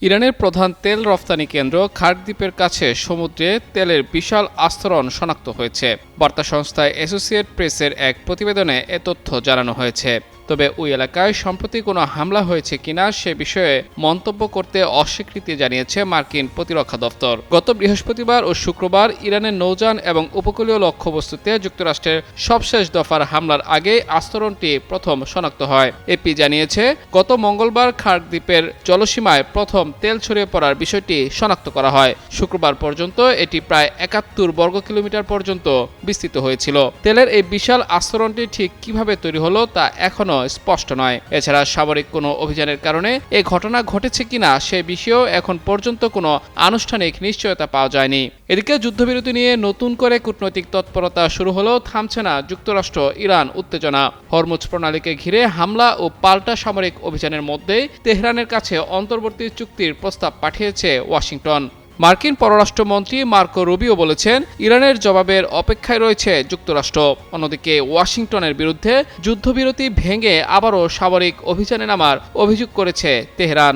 ইরানের প্রধান তেল রফতানি কেন্দ্র খার্ক দ্বীপের কাছে সমুদ্রে তেলের বিশাল আস্তরণ শনাক্ত হয়েছে। বার্তা সংস্থা অ্যাসোসিয়েটেড প্রেসের এক প্রতিবেদনে এ তথ্য জানানো হয়েছে। তবে ওই এলাকায় সম্প্রতি কোনো হামলা হয়েছে কিনা সে বিষয়ে মন্তব্য করতে অস্বীকৃতি জানিয়েছে মার্কিন প্রতিরক্ষা দপ্তর। গত বৃহস্পতিবার ও শুক্রবার ইরানের নৌযান এবং উপকূলীয় লক্ষ্যবস্তুতে যুক্তরাষ্ট্রের সবশেষ দফার হামলার আগে আস্তরণটি প্রথম শনাক্ত হয়। এপি জানিয়েছে, গত মঙ্গলবার খার্ক দ্বীপের জলসীমায় প্রথম তেল ছড়িয়ে পড়ার বিষয়টি শনাক্ত করা হয়। শুক্রবার পর্যন্ত এটি প্রায় ৭১ বর্গ কিলোমিটার পর্যন্ত বিস্তৃত হয়েছিল। তেলের এই বিশাল আস্তরণটি ঠিক কিভাবে তৈরি হলো তা এখনো স্পষ্ট নয়। এছাড়া সামরিক কোনো অভিযানের কারণে এই ঘটনা ঘটেছে কিনা সে বিষয়েও এখন পর্যন্ত কোনো আনুষ্ঠানিক নিশ্চয়তা পাওয়া যায়নি। এদিকে যুদ্ধবিরতি নিয়ে নতুন করে কূটনৈতিক তৎপরতা শুরু হলেও থামছে না যুক্তরাষ্ট্র ইরান উত্তেজনা। হরমুজ প্রণালীকে ঘিরে হামলা ও পাল্টা সামরিক অভিযানের মধ্যেই তেহরানের কাছে অন্তর্বর্তী চুক্তির প্রস্তাব পাঠিয়েছে ওয়াশিংটন। মার্কিন পররাষ্ট্রমন্ত্রী মার্কো রুবিও বলেছেন, ইরানের জবাবের অপেক্ষায় রয়েছে যুক্তরাষ্ট্র। অন্যদিকে ওয়াশিংটনের বিরুদ্ধে যুদ্ধবিরতি ভেঙে আবারও সামরিক অভিযানে নামার অভিযোগ করেছে তেহরান।